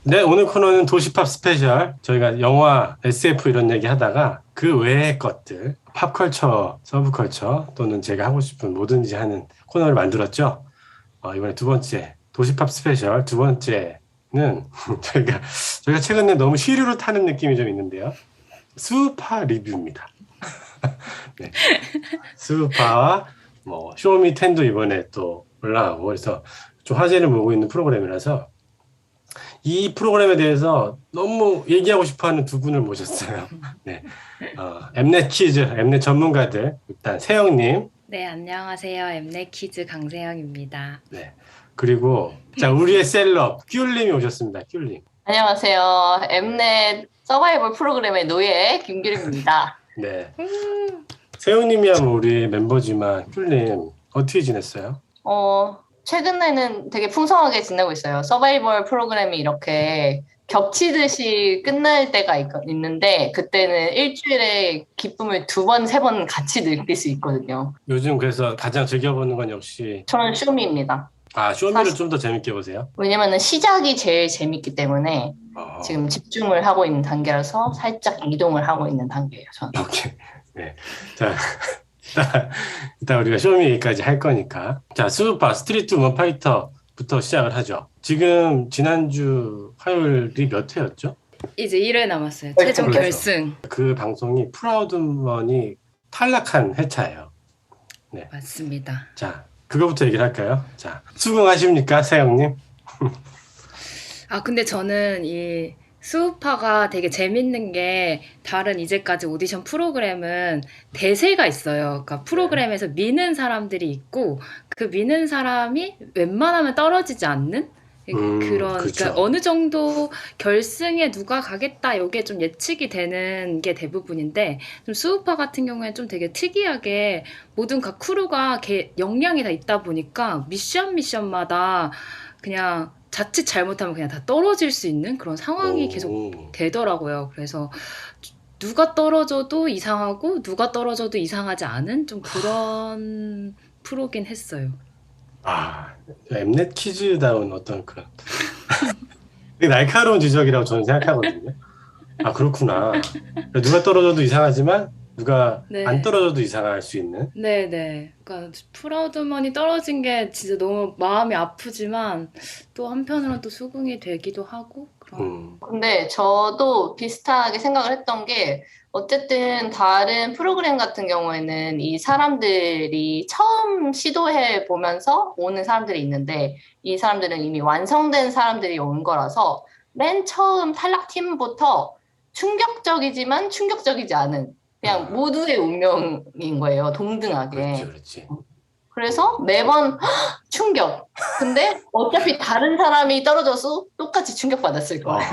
네, 오늘 코너는 도시팝 스페셜. 저희가 영화, SF 이런 얘기 하다가 그 외의 것들, 팝컬처, 서브컬처 또는 제가 하고 싶은 뭐든지 하는 코너를 만들었죠. 이번에 두 번째, 도시팝 스페셜 두 번째는 저희가 최근에 너무 시류로 타는 느낌이 좀 있는데요. 수우파 리뷰입니다. 네. 수우파와 쇼미텐도 이번에 또 올라가고 그래서 좀 화제를 모으고 있는 프로그램이라서 이 프로그램에 대해서 너무 얘기하고 싶어하는 두 분을 모셨어요. 네, 엠넷 퀴즈, 엠넷 전문가들 일단 세영님. 네, 안녕하세요. 엠넷키즈 강세영입니다. 네, 그리고 자 우리의 셀럽 귤님이 오셨습니다. 귤님. 안녕하세요. 엠넷 서바이벌 프로그램의 노예 김규림입니다. 네, 세영님이 하면 우리 멤버지만 귤님 어떻게 지냈어요? 최근에는 되게 풍성하게 지내고 있어요. 서바이벌 프로그램이 이렇게 겹치듯이 끝날 때가 있는데 그때는 일주일에 기쁨을 2번, 3번 같이 느낄 수 있거든요. 요즘 그래서 가장 즐겨보는 건 역시 저는 쇼미입니다. 쇼미를 좀 더 재밌게 보세요. 왜냐면은 시작이 제일 재밌기 때문에 지금 집중을 하고 있는 단계라서 살짝 이동을 하고 있는 단계예요. 저는. 오케이. 네. 자, 일단 우리가 쇼미 얘기까지 할 거니까. 자, 수우파 스트리트 우먼 파이터부터 시작을 하죠. 지금 지난주 화요일이 몇 회였죠? 이제 1회 남았어요. 최종 그렇죠. 결승. 그 방송이 프라우드먼이 탈락한 회차예요. 네. 맞습니다. 자, 그거부터 얘기를 할까요? 자, 수긍하십니까, 세영님? 근데 저는 이 수우파가 되게 재밌는 게 다른 이제까지 오디션 프로그램은 대세가 있어요. 그러니까 프로그램에서 미는 사람들이 있고 그 미는 사람이 웬만하면 떨어지지 않는 그런 그렇죠. 그러니까 어느 정도 결승에 누가 가겠다 이게 좀 예측이 되는 게 대부분인데 좀 수우파 같은 경우에는 좀 되게 특이하게 모든 각 크루가 역량이 다 있다 보니까 미션마다 그냥 자칫 잘못하면 그냥 다 떨어질 수 있는 그런 상황이 계속 되더라고요. 그래서 누가 떨어져도 이상하고 누가 떨어져도 이상하지 않은 좀 그런 프로긴 했어요. 엠넷 퀴즈다운 어떤 그런 되게 날카로운 지적이라고 저는 생각하거든요. 그렇구나. 누가 떨어져도 이상하지만 누가 네. 안 떨어져도 이상할 수 있는. 네네. 그러니까 프라우드먼이 떨어진 게 진짜 너무 마음이 아프지만 또 한편으로는 또 수긍이 되기도 하고 그런. 근데 저도 비슷하게 생각을 했던 게 어쨌든 다른 프로그램 같은 경우에는 이 사람들이 처음 시도해 보면서 오는 사람들이 있는데 이 사람들은 이미 완성된 사람들이 온 거라서 맨 처음 탈락팀부터 충격적이지만 충격적이지 않은 그냥 모두의 운명인 거예요. 동등하게. 그렇지. 그래서 매번 충격. 근데 어차피 다른 사람이 떨어져서 똑같이 충격받았을 거예요.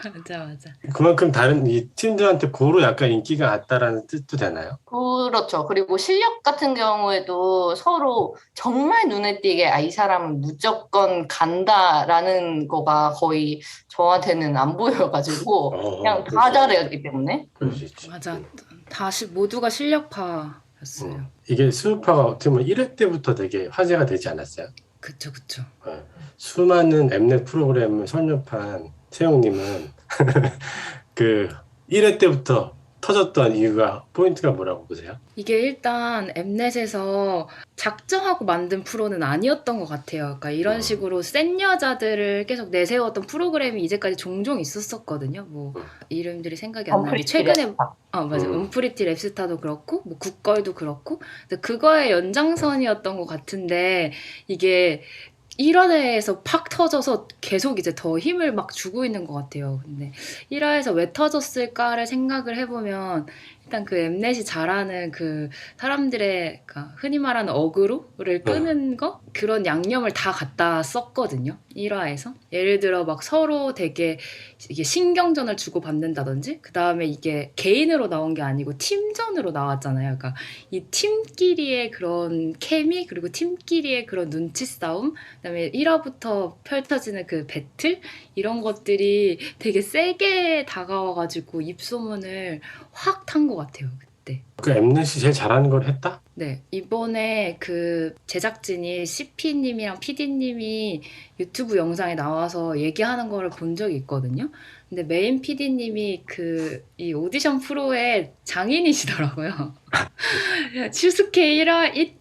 맞아. 그만큼 다른 이 팀들한테 고루 약간 인기가 갔다라는 뜻도 되나요? 그렇죠. 그리고 실력 같은 경우에도 서로 정말 눈에 띄게 이 사람은 무조건 간다라는 거가 거의 저한테는 안 보여가지고 그냥 다 잘했기 때문에. 그럴 수 있지. 맞아. 다시 모두가 실력파였어요. 이게 수우파가 어떻게 보면 1회 때부터 되게 화제가 되지 않았어요? 그쵸. 수많은 엠넷 프로그램을 설립한 세영님은 그 1회 때부터 터졌던 이유가 포인트가 뭐라고 보세요? 이게 일단 엠넷에서 작정하고 만든 프로는 아니었던 것 같아요. 그러니까 이런 식으로 센 여자들을 계속 내세웠던 프로그램이 이제까지 종종 있었었거든요. 뭐 이름들이 생각이 안 나는데 최근에 맞아요. 언프리티 랩스타도 그렇고 뭐 굿걸도 그렇고 그거의 연장선이었던 것 같은데 이게 1화에서 팍 터져서 계속 이제 더 힘을 막 주고 있는 것 같아요. 근데 1화에서 왜 터졌을까를 생각을 해보면 일단 그 엠넷이 잘하는 그 사람들의 그러니까 흔히 말하는 어그로를 끄는 거 그런 양념을 다 갖다 썼거든요. 1화에서 예를 들어 막 서로 되게 이게 신경전을 주고 받는다든지 그 다음에 이게 개인으로 나온 게 아니고 팀전으로 나왔잖아요. 그러니까 이 팀끼리의 그런 케미 그리고 팀끼리의 그런 눈치 싸움 그다음에 1화부터 펼쳐지는 그 배틀 이런 것들이 되게 세게 다가와가지고 입소문을 확 탄 것 같아요. 그때. 그 엠넷이 제일 잘하는 걸 했다? 네, 이번에 그 제작진이 CP님이랑 PD님이 유튜브 영상에 나와서 얘기하는 거를 본 적이 있거든요. 근데 메인 PD님이 이 오디션 프로의 장인이시더라고요. 슈스케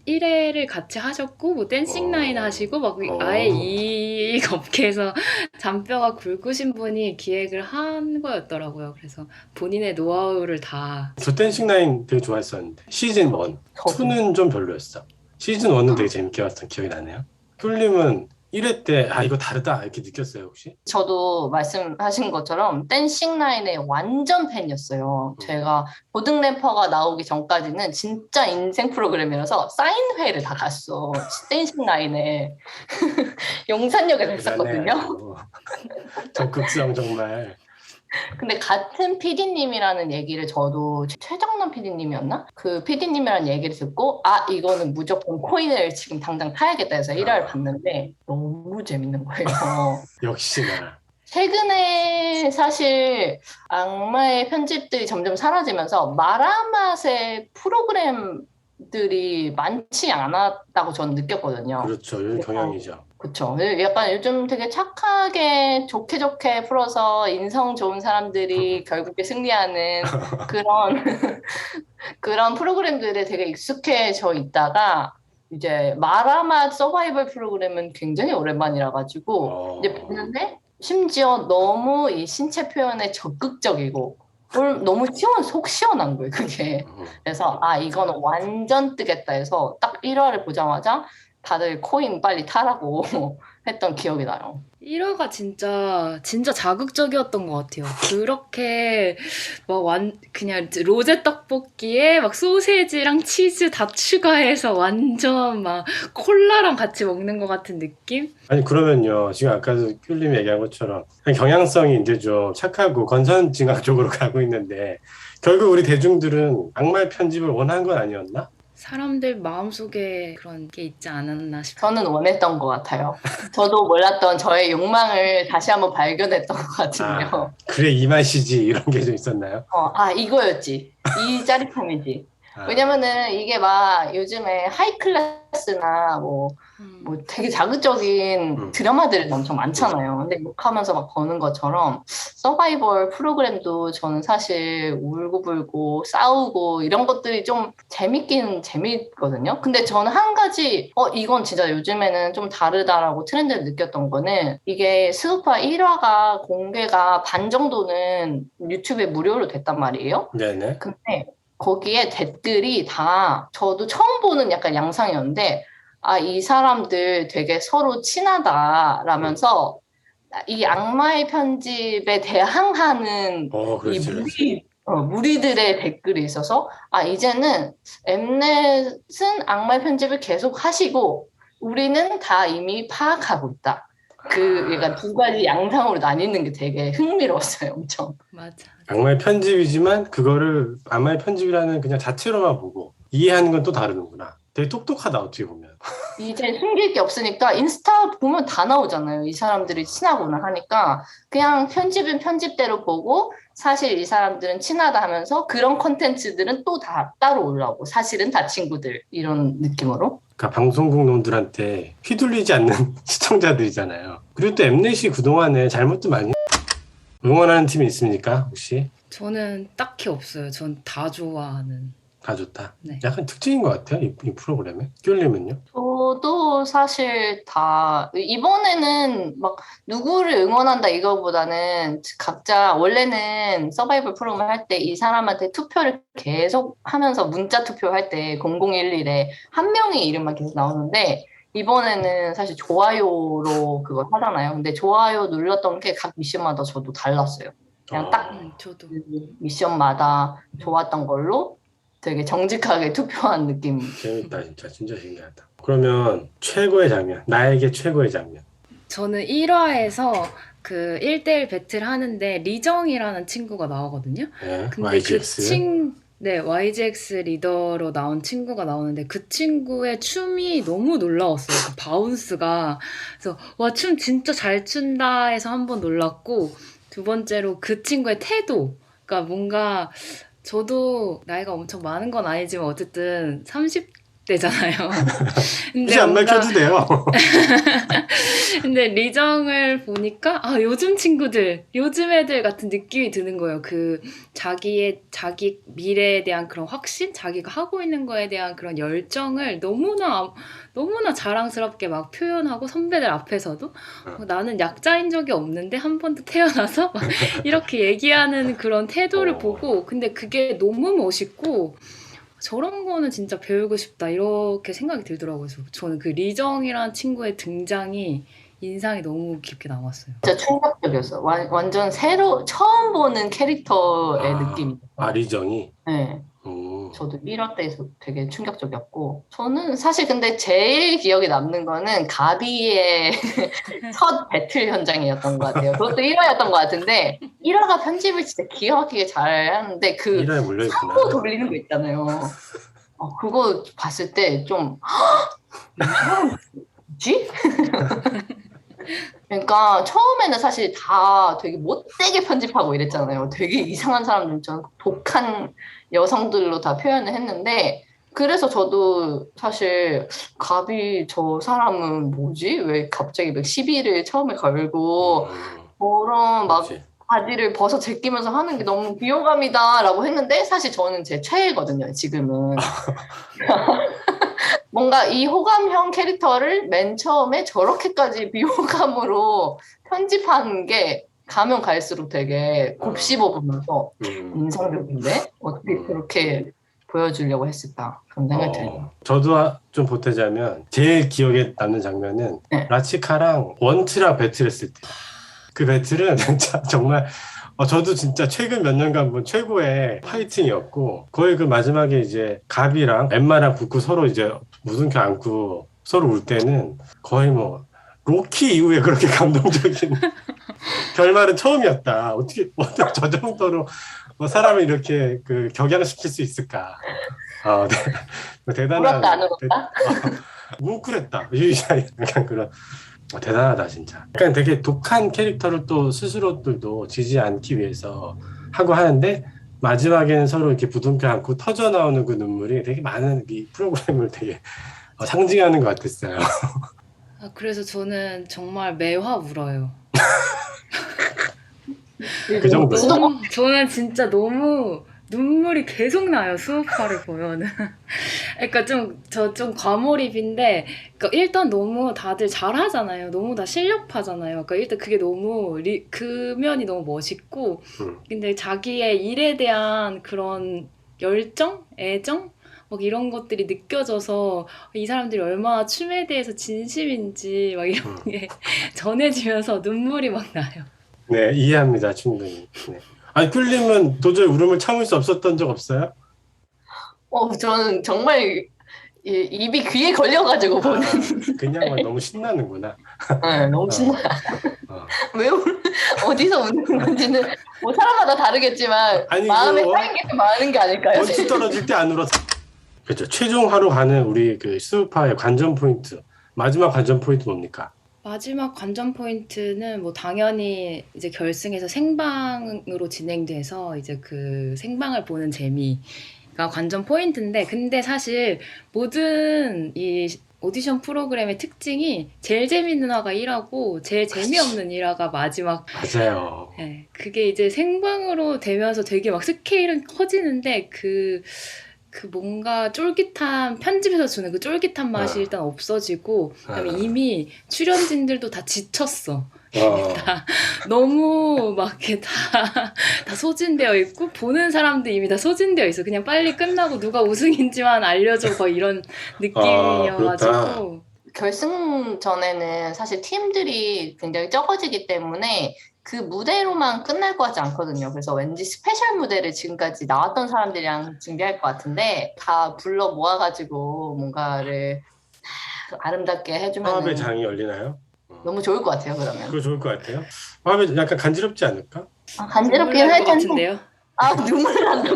1회를 같이 하셨고, 뭐 댄싱 라인 하시고, 막 아예 이 업계에서 잔뼈가 굵으신 분이 기획을 한 거였더라고요. 그래서 본인의 노하우를 다. 저 댄싱 라인 되게 좋아했었는데 시즌 1, 2는 좀 별로였어. 시즌 1은 되게 재밌게 봤던 기억이 나네요. 귤님은 1회 때 이거 다르다 이렇게 느꼈어요 혹시? 저도 말씀하신 것처럼 댄싱 라인의 완전 팬이었어요. 제가 고등 래퍼가 나오기 전까지는 진짜 인생 프로그램이라서 사인회를 다 갔어. 댄싱 라인에. 용산역에서 했었거든요. 적극성 정말. 근데 같은 PD님이라는 얘기를 저도 최정남 PD님이었나? 그 PD님이라는 얘기를 듣고 이거는 무조건 코인을 지금 당장 타야겠다 해서 1화를 봤는데 너무 재밌는 거예요. 역시나. 최근에 사실 악마의 편집들이 점점 사라지면서 마라맛의 프로그램들이 많지 않았다고 저는 느꼈거든요. 그렇죠. 요즘 경향이죠. 그쵸. 약간 요즘 되게 착하게 좋게 풀어서 인성 좋은 사람들이 결국에 승리하는 그런 그런 프로그램들에 되게 익숙해져 있다가 이제 마라맛 서바이벌 프로그램은 굉장히 오랜만이라 가지고 이제 보는데 심지어 너무 이 신체 표현에 적극적이고 너무 속 시원한 거예요, 그게. 그래서 이거는 완전 뜨겠다 해서 딱 1화를 보자마자 다들 코인 빨리 타라고 했던 기억이 나요. 1화가 진짜 자극적이었던 것 같아요. 그렇게 그냥 로제 떡볶이에 막 소세지랑 치즈 다 추가해서 완전 막 콜라랑 같이 먹는 것 같은 느낌? 아니 그러면요 지금 아까도 귤님 얘기한 것처럼 경향성이 이제 좀 착하고 건선징악 쪽으로 가고 있는데 결국 우리 대중들은 악마의 편집을 원한 건 아니었나? 사람들 마음속에 그런 게 있지 않았나 싶어요. 저는 원했던 것 같아요. 저도 몰랐던 저의 욕망을 다시 한번 발견했던 것 같은데요. 그래 이 맛이지 이런 게 좀 있었나요? 이거였지. 이 짜릿함이지. 왜냐면은 이게 막 요즘에 하이클래스나 뭐 되게 자극적인 드라마들이 엄청 많잖아요. 근데 욕하면서 막 버는 것처럼 서바이벌 프로그램도 저는 사실 울고불고 싸우고 이런 것들이 좀 재밌긴 재밌거든요. 근데 저는 한 가지 이건 진짜 요즘에는 좀 다르다라고 트렌드를 느꼈던 거는 이게 스우파 1화가 공개가 반 정도는 유튜브에 무료로 됐단 말이에요. 네네. 근데 거기에 댓글이 다 저도 처음 보는 약간 양상이었는데 이 사람들 되게 서로 친하다라면서 이 악마의 편집에 대항하는 이 무리들의 댓글이 있어서 이제는 엠넷은 악마의 편집을 계속 하시고 우리는 다 이미 파악하고 있다. 약간 두 가지 양상으로 나뉘는 게 되게 흥미로웠어요, 엄청. 맞아. 악마의 편집이지만 그거를 악마의 편집이라는 그냥 자체로만 보고 이해하는 건 또 다르는구나. 되게 똑똑하다 어떻게 보면. 이제 숨길 게 없으니까 인스타 보면 다 나오잖아요. 이 사람들이 친하구나 하니까 그냥 편집은 편집대로 보고 사실 이 사람들은 친하다 하면서 그런 컨텐츠들은 또 다 따로 올라오고 사실은 다 친구들 이런 느낌으로. 그러니까 방송국 놈들한테 휘둘리지 않는 시청자들이잖아요. 그리고 또 엠넷이 그동안에 잘못도 많이 응원하는 팀이 있습니까 혹시? 저는 딱히 없어요. 전 다 좋아하는. 다 좋다. 네. 약간 특징인 것 같아요 이 프로그램에. 귤님은요? 저도 사실 다 이번에는 막 누구를 응원한다 이거보다는 각자 원래는 서바이벌 프로그램 할 때 이 사람한테 투표를 계속 하면서 문자 투표할 때 0011에 한 명의 이름만 계속 나오는데 이번에는 사실 좋아요로 그걸 하잖아요. 근데 좋아요 눌렀던 게 각 미션마다 저도 달랐어요. 그냥 딱 저도. 미션마다 좋았던 걸로 되게 정직하게 투표한 느낌. 재밌다 진짜 신기하다. 그러면 최고의 장면, 나에게 최고의 장면. 저는 1화에서 그 1대1 배틀 하는데 리정이라는 친구가 나오거든요. 네, 근데 YGX. YGX 리더로 나온 친구가 나오는데 그 친구의 춤이 너무 놀라웠어요. 그 바운스가. 그래서 와, 춤 진짜 잘 춘다 해서 한 번 놀랐고 두 번째로 그 친구의 태도. 그러니까 뭔가 저도 나이가 엄청 많은 건 아니지만 어쨌든 30 때잖아요. 굳이 안 밝혀도 돼요. 근데 리정을 보니까 아 요즘 친구들, 요즘 애들 같은 느낌이 드는 거예요. 그 자기 미래에 대한 그런 확신, 자기가 하고 있는 거에 대한 그런 열정을 너무나 자랑스럽게 막 표현하고 선배들 앞에서도 나는 약자인 적이 없는데 한 번도 태어나서 막 이렇게 얘기하는 그런 태도를 보고 근데 그게 너무 멋있고 저런 거는 진짜 배우고 싶다 이렇게 생각이 들더라고요. 그래서 저는 그 리정이라는 친구의 등장이 인상이 너무 깊게 남았어요. 진짜 충격적이었어요. 완전 처음 보는 캐릭터의 느낌. 리정이. 네. 저도 1화 때에서 되게 충격적이었고 저는 사실 근데 제일 기억에 남는 거는 가비의 첫 배틀 현장이었던 것 같아요. 그것도 1화였던 것 같은데 1화가 편집을 진짜 기가 막히게 잘 하는데 그 1화에 몰려있구나. 사고 돌리는 거 있잖아요. 그거 봤을 때 좀 뭐지? 그러니까 처음에는 사실 다 되게 못되게 편집하고 이랬잖아요. 되게 이상한 사람들처럼 독한 여성들로 다 표현을 했는데 그래서 저도 사실 가비 저 사람은 뭐지? 왜 갑자기 막 시비를 처음에 걸고 그런 막 그치. 바지를 벗어 제끼면서 하는 게 너무 비호감이다라고 했는데 사실 저는 제 최애거든요. 지금은. 뭔가 이 호감형 캐릭터를 맨 처음에 저렇게까지 비호감으로 편집한 게 가면 갈수록 되게 곱씹어 보면서 인상적인데 어떻게 그렇게 보여주려고 했을까 그런 생각이 들어요. 저도 좀 보태자면 제일 기억에 남는 장면은 네. 라치카랑 원트랑 배틀했을 때 그 배틀은 진짜 정말 저도 진짜 최근 몇 년간 본 최고의 파이팅이었고 거의 그 마지막에 이제 가비랑 엠마랑 붙고 서로 이제 무등켜 안고 서로 울 때는 거의 뭐 로키 이후에 그렇게 감동적인 결말은 처음이었다. 어떻게 저 정도로 사람을 이렇게 그 격양시킬 수 있을까? 대단한. 울었다 안 울었다? 뭉클했다. 약간 그런. 대단하다 진짜. 약간 되게 독한 캐릭터를 또 스스로들도 지지 않기 위해서 하고 하는데 마지막에는 서로 이렇게 부둥켜 안고 터져 나오는 그 눈물이 되게 많은 이 프로그램을 되게 상징하는 것 같았어요. 그래서 저는 정말 매화 울어요. 그 정도. 저는 진짜 너무 눈물이 계속 나요. 수업화를 보면은. 그러니까 저 좀 과몰입인데, 그러니까 일단 너무 다들 잘하잖아요. 너무 다 실력파잖아요. 그러니까 일단 그게 너무 그 면이 너무 멋있고, 근데 자기의 일에 대한 그런 열정, 애정, 막 이런 것들이 느껴져서 이 사람들이 얼마나 춤에 대해서 진심인지 막 이런 게 전해지면서 눈물이 막 나요. 네, 이해합니다. 충분히. 네. 아니, 꿀님은 도저히 울음을 참을 수 없었던 적 없어요? 저는 정말 입이 귀에 걸려가지고 보는. 그냥 너무 신나는구나. 네, 너무 신나요. 왜 어디서 웃는 건지는 뭐 사람마다 다르겠지만 아니, 마음에 쌓인 게 많은 게 아닐까요? 원투 떨어질 때 안 울었어. 그렇죠. 최종화로 가는 우리 그 스우파의 관전 포인트. 마지막 관전 포인트 뭡니까? 마지막 관전 포인트는 뭐 당연히 이제 결승에서 생방으로 진행돼서 이제 그 생방을 보는 재미가 관전 포인트인데 근데 사실 모든 이 오디션 프로그램의 특징이 제일 재밌는 화가 1화고 제일 재미없는 1화가 마지막. 맞아요. 네, 그게 이제 생방으로 되면서 되게 막 스케일은 커지는데 그 뭔가 쫄깃한 편집에서 주는 그 쫄깃한 맛이 일단 없어지고 그다음에 이미 출연진들도 다 지쳤어. 다 너무 막 이렇게 다 소진되어 있고 보는 사람도 이미 다 소진되어 있어. 그냥 빨리 끝나고 누가 우승인지만 알려줘 거의 이런 느낌이어가지고 결승 전에는 사실 팀들이 굉장히 적어지기 때문에 그 무대로만 끝날 것 같지 않거든요. 그래서 왠지 스페셜 무대를 지금까지 나왔던 사람들이랑 준비할 것 같은데 다 불러 모아가지고 뭔가를 아름답게 해주면 화합의 장이 열리나요? 너무 좋을 것 같아요. 그러면 그거 좋을 것 같아요. 화합이 약간 간지럽지 않을까? 간지럽긴 할 텐데요. 눈물 난다.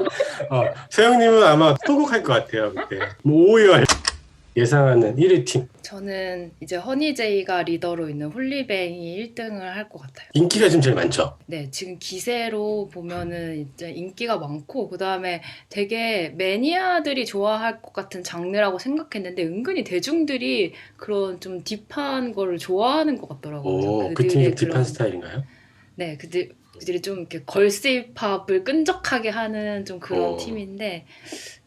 세영님은 아마 통곡할 것 같아요 그때. 뭐 5열 예상하는 1위 팀. 저는 이제 허니제이가 리더로 있는 홀리뱅이 1등을 할 것 같아요. 인기가 지금 제일 많죠. 네, 지금 기세로 보면은 이제 인기가 많고, 그 다음에 되게 매니아들이 좋아할 것 같은 장르라고 생각했는데, 은근히 대중들이 그런 좀 딥한 거를 좋아하는 것 같더라고요. 오, 그 팀이 좀 딥한 스타일인가요? 네, 그들이 좀 이렇게 걸스 힙합을 끈적하게 하는 좀 그런 오. 팀인데,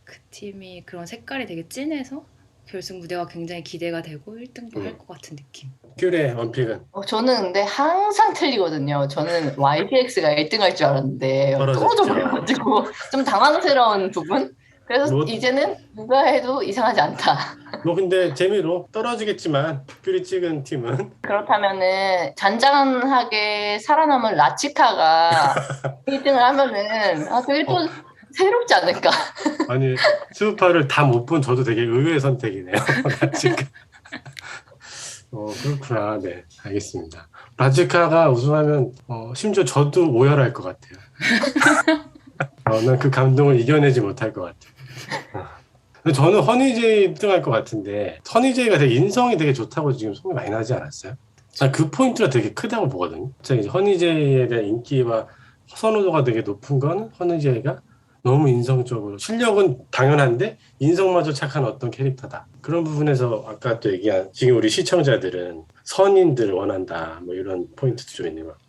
그 팀이 그런 색깔이 되게 진해서 결승 무대가 굉장히 기대가 되고 1등도 할 것 같은 느낌. 큐의 원픽은 저는 근데 항상 틀리거든요. 저는 YPX가 1등 할 줄 알았는데 떨어졌죠. 떨어져가지고 좀 당황스러운 부분. 그래서 뭐- 이제는 누가 해도 이상하지 않다. 뭐 근데 재미로 떨어지겠지만 큐리 찍은 팀은 그렇다면은 잔잔하게 살아남은 라치카가 1등을 하면은 그게 또 새롭지 않을까. 아니 스우파를 다 못 본 저도 되게 의외의 선택이네요. 라지카. 그렇구나. 네, 알겠습니다. 라지카가 우승하면 심지어 저도 오열할 것 같아요. 난 그 감동을 이겨내지 못할 것 같아요. 근데 저는 허니제이 1등 할 것 같은데 허니제이가 되게 인성이 되게 좋다고 지금 소문이 많이 나지 않았어요? 그 포인트가 되게 크다고 보거든요. 진짜 이제 허니제이에 대한 인기와 선호도가 되게 높은 건 허니제이가 너무 인성적으로 실력은 당연한데 인성마저 착한 어떤 캐릭터다. 그런 부분에서 아까 또 얘기한 지금 우리 시청자들은 선인들 원한다 뭐 이런 포인트도 좀 있는 것 같고.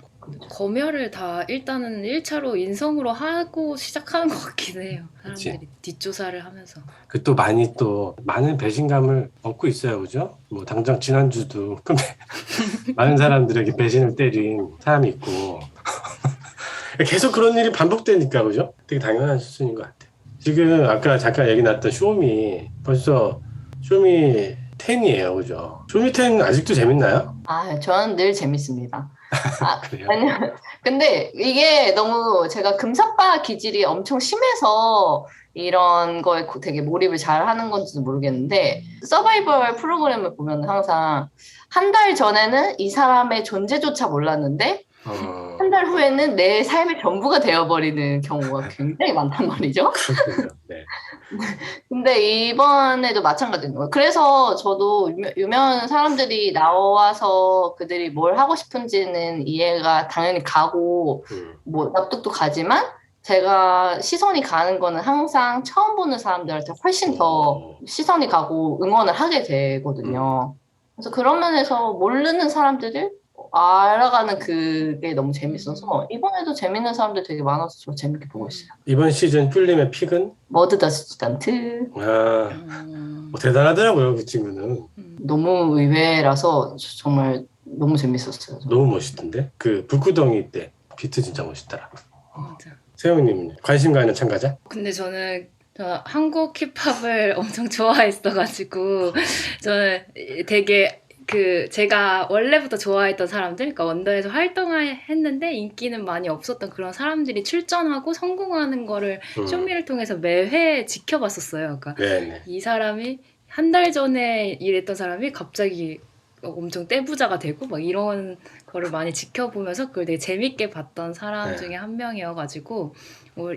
검열을 다 일단은 1차로 인성으로 하고 시작하는 것 같긴 해요. 사람들이 그치. 뒷조사를 하면서. 그 또 많은 배신감을 얻고 있어요, 그죠? 뭐 당장 지난주도 많은 사람들에게 배신을 때린 사람이 있고 계속 그런 일이 반복되니까 그죠? 되게 당연한 수준인 것 같아요. 지금 아까 잠깐 얘기 나왔던 쇼미 벌써 쇼미 10이에요, 그죠? 쇼미 10 아직도 재밌나요? 저는 늘 재밌습니다. 그래요? 아니요. 근데 이게 너무 제가 금사빠 기질이 엄청 심해서 이런 거에 되게 몰입을 잘 하는 건지도 모르겠는데, 서바이벌 프로그램을 보면 항상 한 달 전에는 이 사람의 존재조차 몰랐는데, 한 달 후에는 내 삶의 전부가 되어버리는 경우가 굉장히 많단 말이죠. 그렇군요. 네. 근데 이번에도 마찬가지인 거예요. 그래서 저도 유명한 사람들이 나와서 그들이 뭘 하고 싶은지는 이해가 당연히 가고 뭐 납득도 가지만 제가 시선이 가는 거는 항상 처음 보는 사람들한테 훨씬 더 시선이 가고 응원을 하게 되거든요. 그래서 그런 면에서 모르는 사람들을 알아가는 그게 너무 재밌어서 이번에도 재밌는 사람들 되게 많아서 저 재밌게 보고 있어요. 이번 시즌 퓰림의 픽은? 머드 더 스튜던트. 대단하더라고요, 그 친구는. 너무 의외라서 정말 너무 재밌었어요. 너무 멋있던데? 그 불구덩이 때 비트 진짜 멋있더라. 맞아. 세영님 관심 가는 참가자? 근데 저는 한국 힙합을 엄청 좋아했어가지고 저는 되게 제가 원래부터 좋아했던 사람들, 그러니까 원더에서 활동했는데 인기는 많이 없었던 그런 사람들이 출전하고 성공하는 거를 쇼미를 통해서 매회 지켜봤었어요. 그러니까 네네. 이 사람이 한 달 전에 일했던 사람이 갑자기 엄청 떼부자가 되고 막 이런 거를 많이 지켜보면서 그걸 되게 재밌게 봤던 사람 중에 한 명이어가지고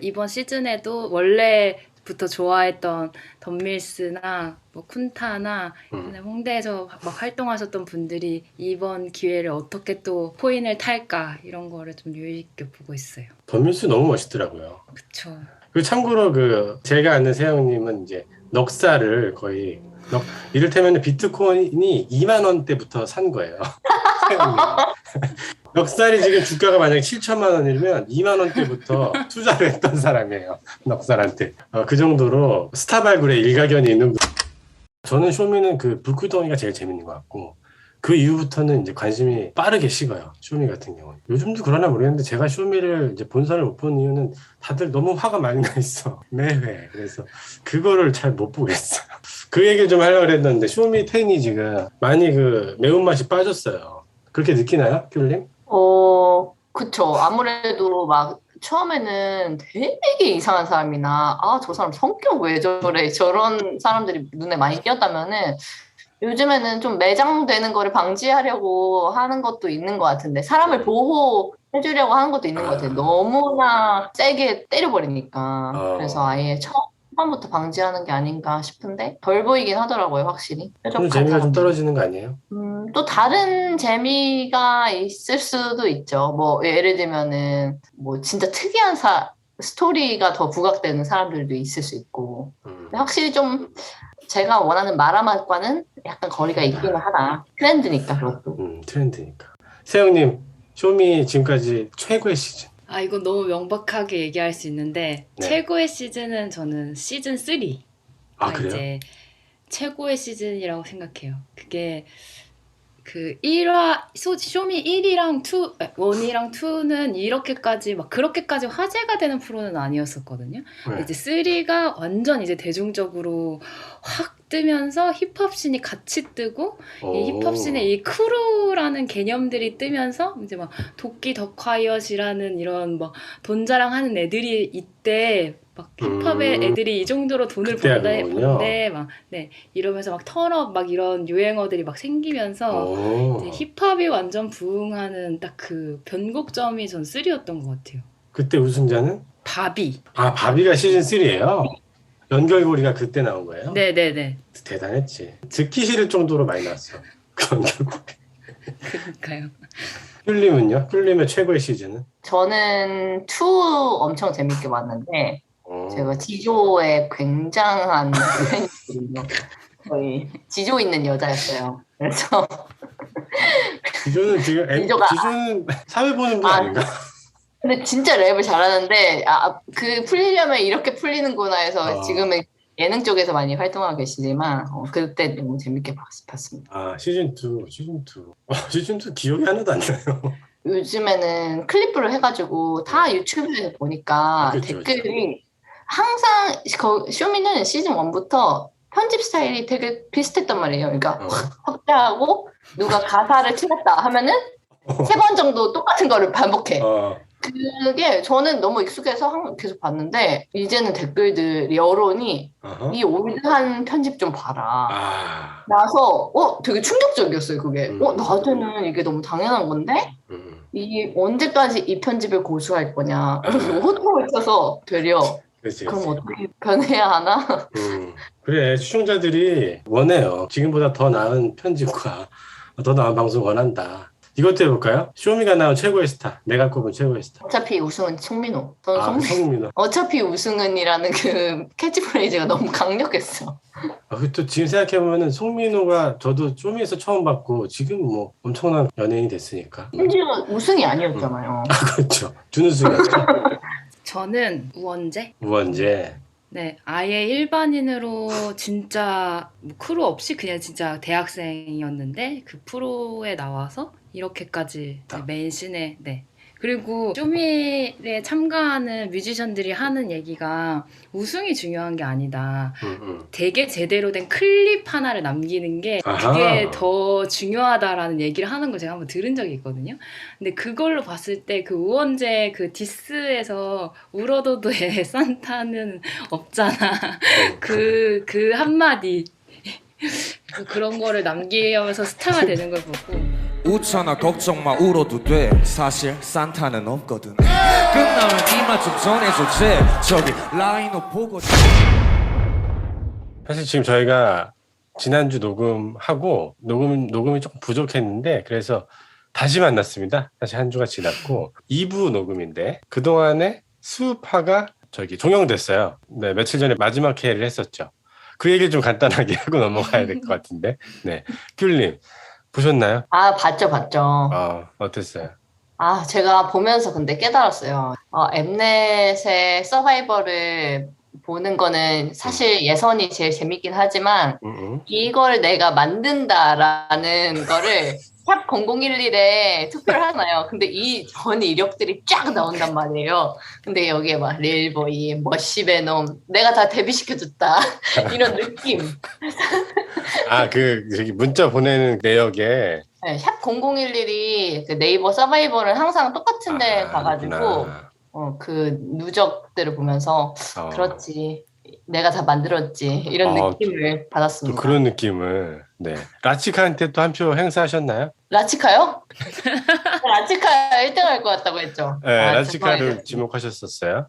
이번 시즌에도 원래부터 좋아했던 덤밀스나 뭐 쿤타나 홍대에서 막 활동하셨던 분들이 이번 기회를 어떻게 또 포인을 탈까 이런 거를 좀 유의깊게 보고 있어요. 덤밀스 너무 멋있더라고요. 그쵸. 그 참고로 제가 아는 세영님은 이제 넉살을 거의 이를테면 비트코인이 2만 원대부터 산 거예요. 넉살이 지금 주가가 만약에 7천만 원이면 2만 원대부터 투자를 했던 사람이에요. 넉살한테. 그 정도로 스타 발굴에 일가견이 있는 분. 저는 쇼미는 그 불구덩이가 제일 재밌는 것 같고 그 이후부터는 이제 관심이 빠르게 식어요. 쇼미 같은 경우는. 요즘도 그러나 모르겠는데 제가 쇼미를 이제 본선을 못 본 이유는 다들 너무 화가 많이 나 있어. 매회. 그래서 그거를 잘 못 보겠어요. 그 얘기를 좀 하려고 했는데 쇼미 10이 지금 많이 그 매운맛이 빠졌어요. 그렇게 느끼나요? 큐님? 그쵸. 아무래도 막 처음에는 되게 이상한 사람이나 저 사람 성격 왜 저래 저런 사람들이 눈에 많이 띄었다면은 요즘에는 좀 매장되는 거를 방지하려고 하는 것도 있는 것 같은데 사람을 보호해주려고 하는 것도 있는 것 같아요. 너무나 세게 때려버리니까. 그래서 아예 처음부터 처음부터 방지하는 게 아닌가 싶은데 덜 보이긴 하더라고요, 확실히. 그런 재미가 좀 떨어지는 거 아니에요? 또 다른 재미가 있을 수도 있죠. 뭐 예를 들면은 뭐 진짜 특이한 스토리가 더 부각되는 사람들도 있을 수 있고. 근데 확실히 좀 제가 원하는 마라맛과는 약간 거리가 있기는 하다. 트렌드니까 그것도. 트렌드니까. 세영님, 쇼미 지금까지 최고의 시즌. 아, 이건 너무 명백하게 얘기할 수 있는데 네. 최고의 시즌은 저는 시즌 3가 아, 그래요? 이제 최고의 시즌이라고 생각해요. 그게 그 1화 쇼미 1이랑 1이랑 2는 이렇게까지 막 그렇게까지 화제가 되는 프로는 아니었었거든요. 네. 이제 3가 완전 이제 대중적으로 확 뜨면서 힙합씬이 같이 뜨고 이 힙합씬의 이 크루라는 개념들이 뜨면서 이제 막 도끼 덕화이엇이라는 이런 막 돈 자랑하는 애들이 이때 막 힙합의 애들이 이 정도로 돈을 그때 번데 하는군요. 막 네 이러면서 막 턴업 막 이런 유행어들이 막 생기면서 이제 힙합이 완전 부흥하는 딱 그 변곡점이 전 3였던 것 같아요. 그때 우승자는? 바비. 아, 바비가 시즌 3예요? 연결고리가 그때 나온 거예요? 네네네. 대단했지. 듣기 싫을 정도로 많이 나왔어. 그 연결고리. 그러니까요. 귤님은요? 귤님의 최고의 시즌은? 저는 2 엄청 재밌게 봤는데 제가 지조에 굉장한 팬이거든요. 거의 지조 있는 여자였어요. 그래서 지조는 지금 지조는 사회 보는 분 아닌가? 근데 진짜 랩을 잘하는데 그 풀리려면 이렇게 풀리는구나 해서 지금은 예능 쪽에서 많이 활동하고 계시지만 그때 너무 재밌게 봤습니다. 아, 시즌 2. 시즌 2 기억이 하나도 안 나요. 요즘에는 클립으로 해가지고 다 유튜브에서 보니까 그렇죠, 댓글이 항상 쇼미는 시즌 1부터 편집 스타일이 되게 비슷했단 말이에요. 그러니까 확대하고 누가 가사를 틀었다 하면은 3번 정도 똑같은 거를 반복해. 그게 저는 너무 익숙해서 계속 봤는데 이제는 댓글들 여론이 이 올드한 편집 좀 봐라. 나서 되게 충격적이었어요. 그게 나한테는 이게 너무 당연한 건데 이 언제까지 이 편집을 고수할 거냐. 호통을 쳐서 되려 그치. 그럼 어떻게 변해야 하나? 그래, 시청자들이 원해요. 지금보다 더 나은 편집과 더 나은 방송 원한다. 이것도 해볼까요? 쇼미가 나온 최고의 스타. 내가 꼽은 최고의 스타. 어차피 우승은 송민호. 송민호. 어차피 우승은이라는 그 캐치프레이즈가 너무 강력했어. 또 지금 생각해보면은 송민호가 저도 쇼미에서 처음 봤고 지금 뭐 엄청난 연예인이 됐으니까. 심지어 우승이 아니었잖아요. 그렇죠. 준우승이었죠. 저는 우원재. 네, 아예 일반인으로 진짜 뭐 크루 없이 그냥 진짜 대학생이었는데 그 프로에 나와서 이렇게까지 맨신에 네. 그리고 쇼미에 참가하는 뮤지션들이 하는 얘기가 우승이 중요한 게 아니다. 되게 제대로 된 클립 하나를 남기는 게 그게 더 중요하다라는 얘기를 하는 걸 제가 한번 들은 적이 있거든요. 근데 그걸로 봤을 때 그 우원재 그 디스에서 울어도도의 산타는 없잖아. 그 한마디 그런 거를 남기면서 스타가 되는 걸 보고 웃잖아 걱정 마 울어도 돼 사실 산타는 없거든 끝나면 이마 좀 전해줘 제 저기 라인업 보고 사실 지금 저희가 지난주 녹음하고 녹음이 조금 부족했는데 그래서 다시 만났습니다. 다시 한 주가 지났고 2부 녹음인데 그동안에 수우파가 저기 종영됐어요. 네, 며칠 전에 마지막 회를 했었죠. 그 얘기를 좀 간단하게 하고 넘어가야 될 것 같은데. 네, 귤님 보셨나요? 봤죠. 어땠어요? 제가 보면서 근데 깨달았어요. 엠넷의 서바이벌을 보는 거는 사실 예선이 제일 재밌긴 하지만 이걸 내가 만든다라는 거를 샵 0011에 투표를 하나요. 근데 이 전 이력들이 쫙 나온단 말이에요. 근데 여기에 막 릴보이, 머시베놈 내가 다 데뷔시켜줬다 이런 느낌. 저기 문자 보내는 내역에 네, 샵 0011이 그 네이버 서바이벌은 항상 똑같은 데 가가지고 그 누적들을 보면서 그렇지 내가 다 만들었지 이런 느낌을 받았습니다. 또 그런 느낌을 네 라치카한테 또 한 표 행사하셨나요? 라치카요? 라치카 1등 할 것 같다고 했죠. 네, 라치카를 지목하셨었어요.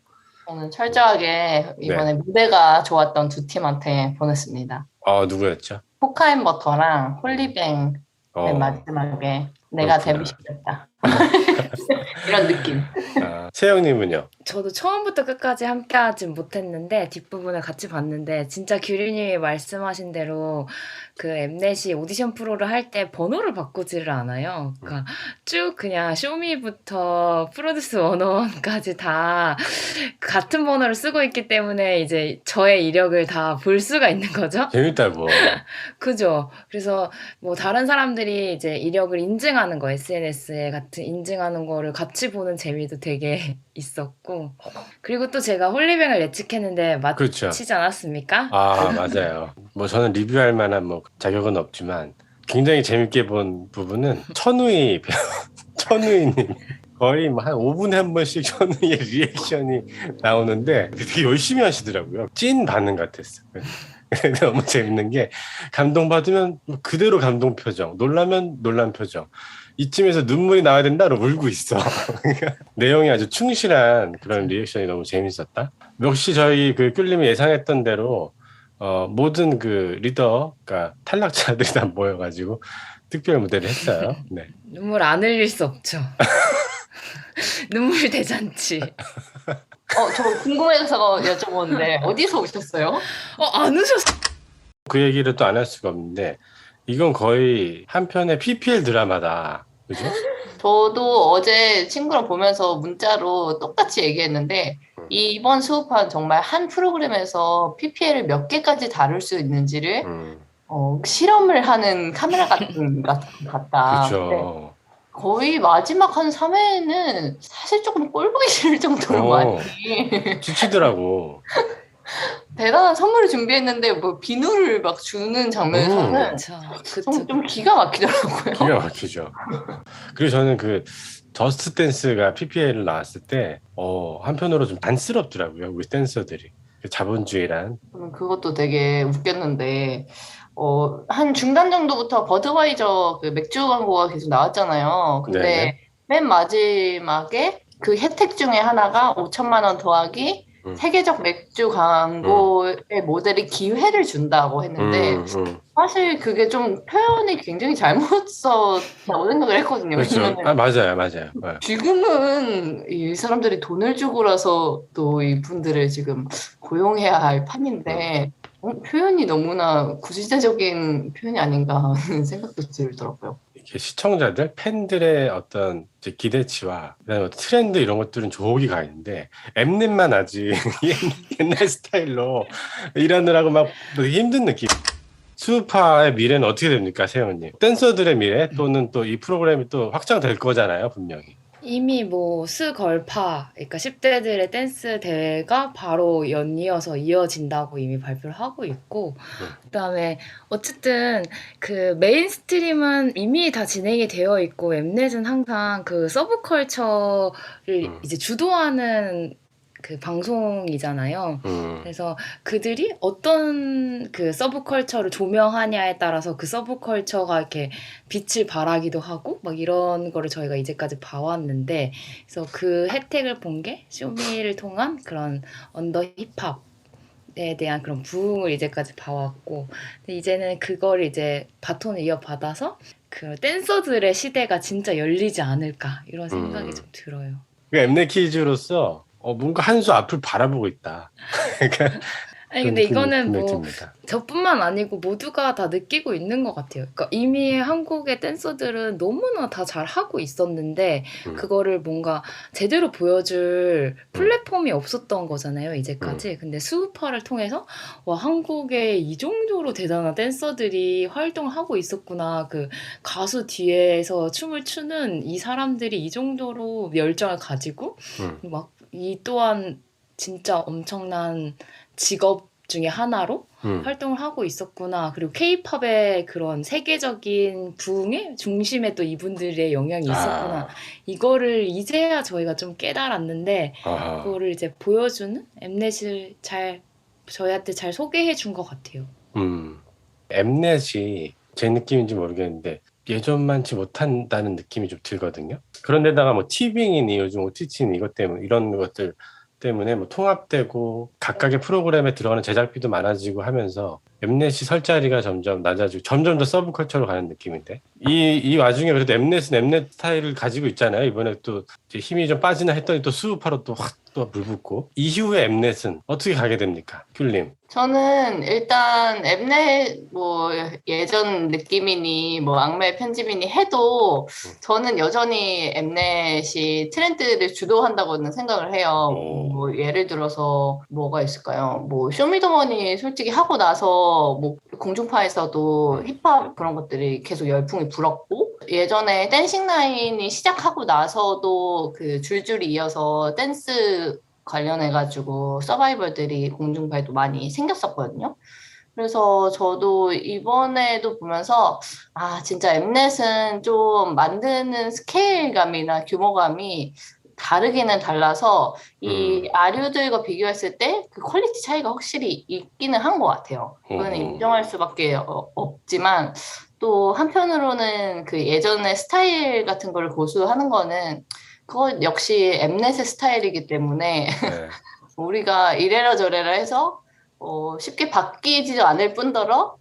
저는 철저하게 이번에 무대가 좋았던 두 팀한테 보냈습니다. 누구였죠? 포카앤버터랑 홀리뱅 맨 마지막에 내가 그렇구나. 데뷔시켰다. 이런 느낌. 세영님은요? 저도 처음부터 끝까지 함께하진 못했는데 뒷부분을 같이 봤는데 진짜 규리님이 말씀하신 대로 그 엠넷이 오디션 프로를 할 때 번호를 바꾸지를 않아요. 그러니까 쭉 그냥 쇼미부터 프로듀스 101까지 다 같은 번호를 쓰고 있기 때문에 이제 저의 이력을 다 볼 수가 있는 거죠. 재밌다고. 그죠. 그래서 뭐 다른 사람들이 이제 이력을 인증하는 거, SNS에 같은 인증하는 거를 같이 보는 재미도 되게 있었고. 그리고 또 제가 홀리뱅을 예측했는데 그렇죠. 맞히지 않았습니까? 맞아요. 뭐 저는 리뷰할 만한 뭐 자격은 없지만 굉장히 재밌게 본 부분은 천우희님 거의 뭐 한 5분에 한 번씩 천우희의 리액션이 나오는데 되게 열심히 하시더라고요. 찐 반응 같았어요. 너무 재밌는 게 감동받으면 그대로 감동 표정, 놀라면 놀란 표정. 이쯤에서 눈물이 나와야 된다 로 울고 있어. 내용이 아주 충실한 그런 리액션이 너무 재밌었다. 역시 저희 그 꿀님이 예상했던 대로 모든 그 리더, 그러니까 탈락자들이 다 모여가지고 특별 무대를 했어요. 네. 눈물 안 흘릴 수 없죠. 눈물 대잔치. 저 궁금해서 여쭤보는데 어디서 오셨어요? 안 우셨어? 그 얘기를 또 안 할 수가 없는데 이건 거의 한 편의 PPL 드라마다. 그죠? 저도 어제 친구랑 보면서 문자로 똑같이 얘기했는데 이번 수업한 정말 한 프로그램에서 PPL을 몇 개까지 다룰 수 있는지를 실험을 하는 카메라 같은 같다. 네. 그렇죠. 거의 마지막 한 3회는 사실 조금 꼴 보기 싫을 정도로 많이 지치더라고. 대단한 선물을 준비했는데 뭐 비누를 막 주는 장면에서는 그쵸. 좀 기가 막히더라고요. 기가 막히죠. 그리고 저는 그 저스트 댄스가 PPL을 나왔을 때 한편으로 좀 안쓰럽더라고요. 우리 댄서들이. 그 자본주의란. 저는 그것도 되게 웃겼는데 한 중간 정도부터 버드와이저 그 맥주 광고가 계속 나왔잖아요. 근데 네네. 맨 마지막에 그 혜택 중에 하나가 5천만 원 더하기 세계적 맥주 광고의 모델이 기회를 준다고 했는데 사실 그게 좀 표현이 굉장히 잘못 썼다고 생각을 했거든요. 그렇죠. 왜냐면 맞아요. 지금은 이 사람들이 돈을 주고라서 또 이분들을 지금 고용해야 할 판인데 표현이 너무나 구시대적인 표현이 아닌가 하는 생각도 들더라고요. 이게 시청자들, 팬들의 어떤 이제 기대치와 그다음에 어떤 트렌드 이런 것들은 조옥이 가 있는데 엠넷만 아직 옛날 스타일로 일하느라고 막 되게 힘든 느낌. 수우파의 미래는 어떻게 됩니까, 세영님? 댄서들의 미래 또는 또 이 프로그램이 또 확장될 거잖아요, 분명히. 이미 뭐 스걸파, 그러니까 10대들의 댄스 대회가 바로 연이어서 이어진다고 이미 발표를 하고 있고, 그다음에 어쨌든 그 메인스트림은 이미 다 진행이 되어 있고 엠넷은 항상 그 서브컬처를 이제 주도하는 그 방송이잖아요. 그래서 그들이 어떤 그 서브컬처를 조명하냐에 따라서 그 서브컬처가 이렇게 빛을 발하기도 하고 막 이런 거를 저희가 이제까지 봐왔는데, 그래서 그 혜택을 본 게 쇼미를 통한 그런 언더 힙합에 대한 그런 부흥을 이제까지 봐왔고, 근데 이제는 그걸 이제 바톤을 이어받아서 그 댄서들의 시대가 진짜 열리지 않을까 이런 생각이 좀 들어요. 그 엠넷 키즈로서 뭔가 한 수 앞을 바라보고 있다. 아니 근데 이거는 뭐 듭니다. 저뿐만 아니고 모두가 다 느끼고 있는 것 같아요. 그러니까 이미 한국의 댄서들은 너무나 다 잘하고 있었는데 그거를 뭔가 제대로 보여줄 플랫폼이 없었던 거잖아요, 이제까지. 근데 수우파를 통해서 와, 한국에 이 정도로 대단한 댄서들이 활동을 하고 있었구나. 그 가수 뒤에서 춤을 추는 이 사람들이 이 정도로 열정을 가지고 막 이 또한 진짜 엄청난 직업 중에 하나로 활동을 하고 있었구나. 그리고 케이팝의 그런 세계적인 부흥의 중심에 또 이분들의 영향이 있었구나. 이거를 이제야 저희가 좀 깨달았는데 그거를 이제 보여주는 엠넷을 저희한테 잘 소개해 준 것 같아요. 엠넷이 제 느낌인지 모르겠는데 예전만치 못한다는 느낌이 좀 들거든요. 그런데다가 뭐 티빙이니 요즘 OTT니 이것 때문에 이런 것들 때문에 뭐 통합되고 각각의 프로그램에 들어가는 제작비도 많아지고 하면서 엠넷이 설 자리가 점점 낮아지고 점점 더 서브컬처로 가는 느낌인데 이 와중에 그래도 엠넷은 엠넷 스타일을 가지고 있잖아요. 이번에 또 이제 힘이 좀 빠지나 했더니 또 수우파로 또 확 또 물 붓고 이후에 엠넷은 어떻게 가게 됩니까? 귤님. 저는 일단 엠넷 뭐 예전 느낌이니 뭐 악마의 편집이니 해도 저는 여전히 엠넷이 트렌드를 주도한다고는 생각을 해요. 뭐 예를 들어서 뭐가 있을까요? 뭐 쇼미더머니 솔직히 하고 나서 뭐 공중파에서도 힙합 그런 것들이 계속 열풍이 불었고 예전에 댄싱 라인이 시작하고 나서도 그 줄줄이 이어서 댄스 관련해가지고 서바이벌들이 공중파에도 많이 생겼었거든요. 그래서 저도 이번에도 보면서 아 진짜 엠넷은 좀 만드는 스케일감이나 규모감이 다르기는 달라서 이 아류들과 비교했을 때 그 퀄리티 차이가 확실히 있기는 한 것 같아요. 그거는 인정할 수밖에 없지만 또 한편으로는 그 예전의 스타일 같은 거를 고수하는 거는 그건 역시 엠넷의 스타일이기 때문에 네. 우리가 이래라 저래라 해서 쉽게 바뀌지도 않을 뿐더러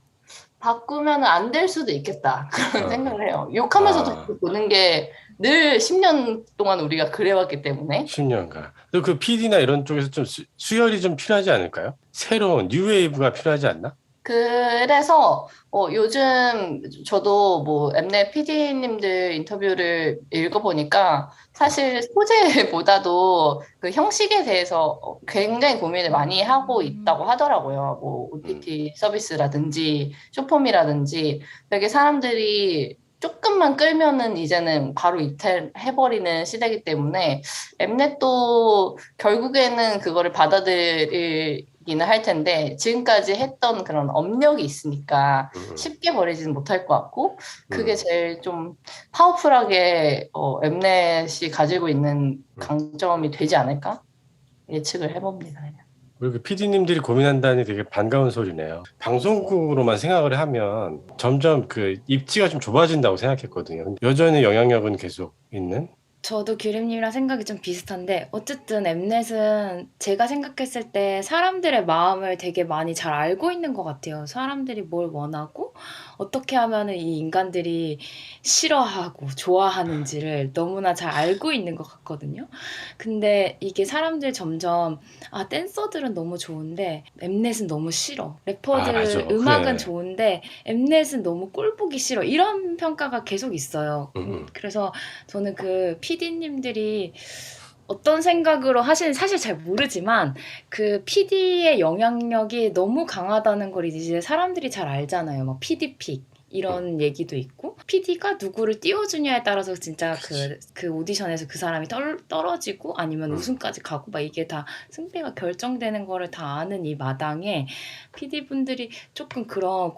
바꾸면 안 될 수도 있겠다 그런 생각을 해요. 욕하면서도 보는 게 늘 10년 동안 우리가 그래왔기 때문에 10년간. 또 그 PD나 이런 쪽에서 좀 수혈이 좀 필요하지 않을까요? 새로운 뉴웨이브가 필요하지 않나? 그래서 요즘 저도 뭐 엠넷 PD님들 인터뷰를 읽어보니까 사실 소재보다도 그 형식에 대해서 굉장히 고민을 많이 하고 있다고 하더라고요. 뭐 OTT 서비스라든지 쇼폼이라든지 되게 사람들이 조금만 끌면은 이제는 바로 이탈해버리는 시대이기 때문에 엠넷도 결국에는 그거를 받아들이기는 할 텐데 지금까지 했던 그런 업력이 있으니까 쉽게 버리지는 못할 것 같고 그게 제일 좀 파워풀하게 엠넷이 가지고 있는 강점이 되지 않을까 예측을 해봅니다. 우리 그 PD님들이 고민한다니 되게 반가운 소리네요. 방송국으로만 생각을 하면 점점 그 입지가 좀 좁아진다고 생각했거든요. 여전히 영향력은 계속 있는? 저도 규림님이랑 생각이 좀 비슷한데 어쨌든 엠넷은 제가 생각했을 때 사람들의 마음을 되게 많이 잘 알고 있는 것 같아요. 사람들이 뭘 원하고 어떻게 하면은 이 인간들이 싫어하고 좋아하는지를 너무나 잘 알고 있는 것 같거든요. 근데 이게 사람들 점점 댄서들은 너무 좋은데 엠넷은 너무 싫어. 래퍼들 맞아. 음악은 그래. 좋은데 엠넷은 너무 꼴 보기 싫어. 이런 평가가 계속 있어요. 그래서 저는 그 PD님들이 어떤 생각으로 하시는지 사실 잘 모르지만 그 PD의 영향력이 너무 강하다는 걸 이제 사람들이 잘 알잖아요. 막 PD픽 이런 얘기도 있고 PD가 누구를 띄워주냐에 따라서 진짜 그 오디션에서 그 사람이 떨어지고 아니면 우승까지 가고 막 이게 다 승패가 결정되는 거를 다 아는 이 마당에 PD분들이 조금 그런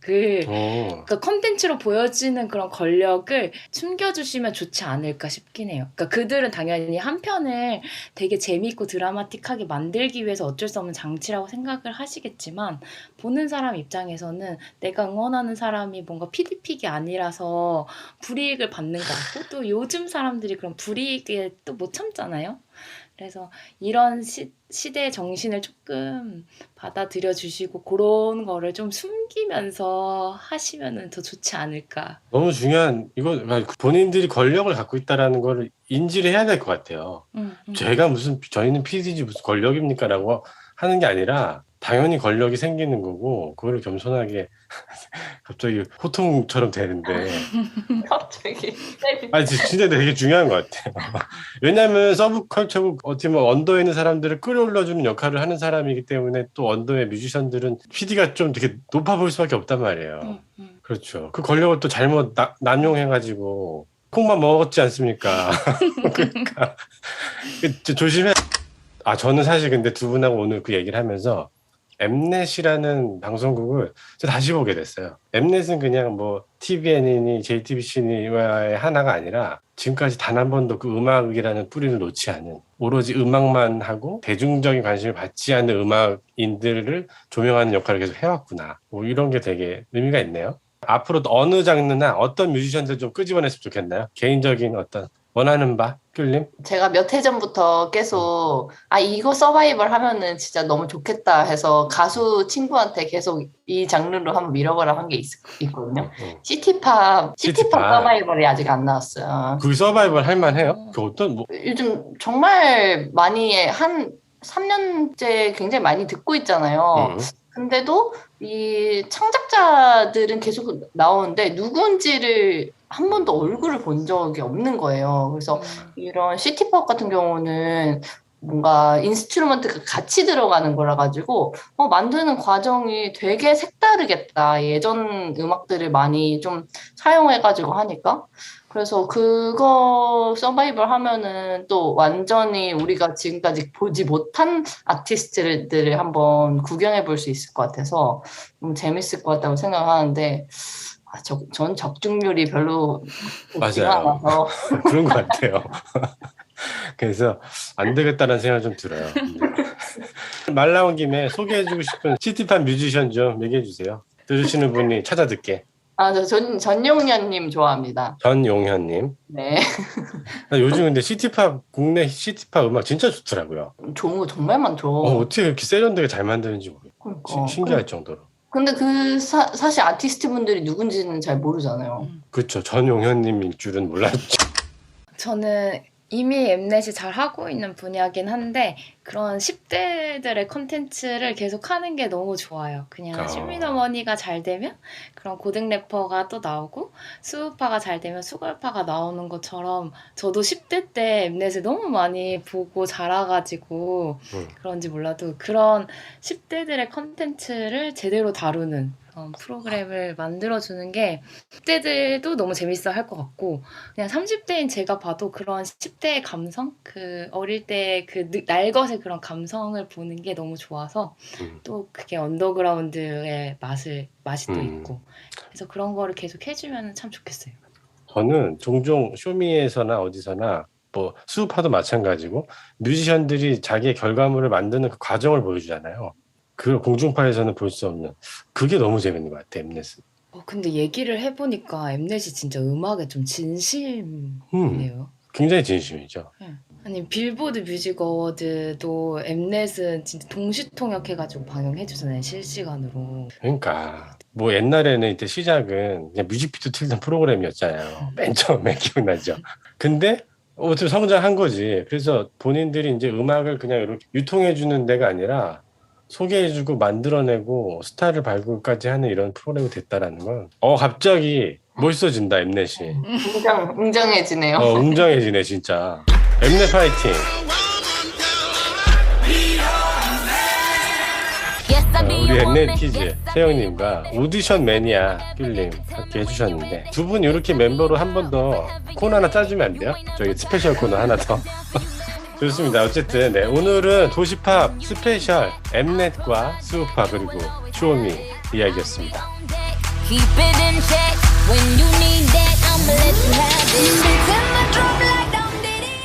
그러니까 컨텐츠로 보여지는 그런 권력을 숨겨주시면 좋지 않을까 싶긴 해요. 그러니까 그들은 당연히 한 편을 되게 재미있고 드라마틱하게 만들기 위해서 어쩔 수 없는 장치라고 생각을 하시겠지만 보는 사람 입장에서는 내가 응원하는 사람이 뭔가 PD픽이 아니라서 불이익을 받는 것 같고 또 요즘 사람들이 그런 불이익에 또 못 참잖아요. 그래서 이런 시대의 정신을 조금 받아들여 주시고 그런 거를 좀 숨기면서 하시면은 더 좋지 않을까. 너무 중요한 이거 본인들이 권력을 갖고 있다라는 걸 인지를 해야 될 것 같아요. 저희는 PD지 무슨 권력입니까라고 하는 게 아니라 당연히 권력이 생기는 거고 그거를 겸손하게 갑자기 호통처럼 되는데 갑자기 진짜 되게 중요한 것 같아요. 왜냐하면 서브컬처고 어떻게 보면 언더에 있는 사람들을 끌어올려주는 역할을 하는 사람이기 때문에 또 언더의 뮤지션들은 PD가 좀 되게 높아 보일 수밖에 없단 말이에요. 그렇죠. 그 권력을 또 잘못 남용해가지고 콩만 먹었지 않습니까? 그러니까 조심해. 저는 사실 근데 두 분하고 오늘 그 얘기를 하면서 엠넷이라는 방송국을 다시 보게 됐어요. 엠넷은 그냥 뭐 TVN이니 JTBC니와의 하나가 아니라 지금까지 단 한 번도 그 음악이라는 뿌리를 놓지 않은 오로지 음악만 하고 대중적인 관심을 받지 않는 음악인들을 조명하는 역할을 계속 해왔구나. 뭐 이런 게 되게 의미가 있네요. 앞으로 어느 장르나 어떤 뮤지션들 좀 끄집어냈으면 좋겠나요? 개인적인 어떤 원하는 바 귤님? 제가 몇 해 전부터 계속 이거 서바이벌 하면은 진짜 너무 좋겠다 해서 가수 친구한테 계속 이 장르로 한번 밀어보라 한 게 있거든요. 시티팝 서바이벌이 아직 안 나왔어요. 그 서바이벌 할만해요? 그 어떤 뭐 요즘 정말 많이 한 3년째 굉장히 많이 듣고 있잖아요. 근데도 이 창작자들은 계속 나오는데 누군지를 한 번도 얼굴을 본 적이 없는 거예요. 그래서 이런 시티팝 같은 경우는 뭔가 인스트루먼트가 같이 들어가는 거라 가지고 만드는 과정이 되게 색다르겠다. 예전 음악들을 많이 좀 사용해가지고 하니까. 그래서 그거 서바이벌 하면은 또 완전히 우리가 지금까지 보지 못한 아티스트들을 한번 구경해 볼 수 있을 것 같아서 너무 재밌을 것 같다고 생각하는데 전 적중률이 별로 높지가 맞아요. 않아서 그런 것 같아요. 그래서 안 되겠다는 생각이 좀 들어요. 말 나온 김에 소개해주고 싶은 시티팝 뮤지션 좀 얘기해 주세요. 들으시는 분이 찾아 듣게. 저 전용현님 좋아합니다. 전용현님. 네. 요즘 근데 국내 시티팝 음악 진짜 좋더라고요. 좋은 거 정말 많죠. 어떻게 그렇게 세련되게 잘 만드는지 그러니까. 신기할 정도로. 근데 사실 아티스트 분들이 누군지는 잘 모르잖아요. 그렇죠. 전용현님일 줄은 몰랐죠. 저는 이미 엠넷이 잘 하고 있는 분야긴 한데 그런 10대들의 컨텐츠를 계속 하는 게 너무 좋아요. 그냥 쇼미더머니가 잘 되면 그런 고등 래퍼가 또 나오고 수우파가 잘 되면 수걸파가 나오는 것처럼 저도 10대 때 엠넷을 너무 많이 보고 자라가지고 그런지 몰라도 그런 10대들의 컨텐츠를 제대로 다루는 프로그램을 만들어주는 게 10대들도 너무 재밌어 할 것 같고 그냥 30대인 제가 봐도 그런 10대의 감성? 그 어릴 때 그 날것의 그런 감성을 보는 게 너무 좋아서 또 그게 언더그라운드의 맛이 또 있고 그래서 그런 거를 계속 해주면 참 좋겠어요. 저는 종종 쇼미에서나 어디서나 뭐 수우파도 마찬가지고 뮤지션들이 자기의 결과물을 만드는 그 과정을 보여주잖아요. 그 공중파에서는 볼 수 없는 그게 너무 재밌는 것 같아 엠넷은. 근데 얘기를 해보니까 엠넷이 진짜 음악에 좀 진심이네요. 굉장히 진심이죠. 아니 빌보드 뮤직 어워드도 엠넷은 진짜 동시통역해가지고 방영해주잖아요 실시간으로. 그러니까 뭐 옛날에는 이때 시작은 그냥 뮤직비디오 틀던 프로그램이었잖아요. 맨 처음에 기억나죠. 근데 좀 성장한 거지. 그래서 본인들이 이제 음악을 그냥 이렇게 유통해주는 데가 아니라 소개해주고 만들어내고 스타를 발굴까지 하는 이런 프로그램이 됐다라는 건 갑자기 멋있어진다 엠넷이. 웅장해지네요. 웅장해지네 진짜. 엠넷 파이팅. 우리 엠넷 키즈 세영님과 오디션 매니아 귤님 함께 해주셨는데 두 분 이렇게 멤버로 한 번 더 코너 하나 짜주면 안 돼요? 저희 스페셜 코너 하나 더. 좋습니다. 어쨌든 오늘은 도시팝 스페셜 엠넷과 수우파 그리고 쇼미 이야기였습니다. Keep it in check when you need that. I'ma let you have it. Beats in the drum like dum diddy.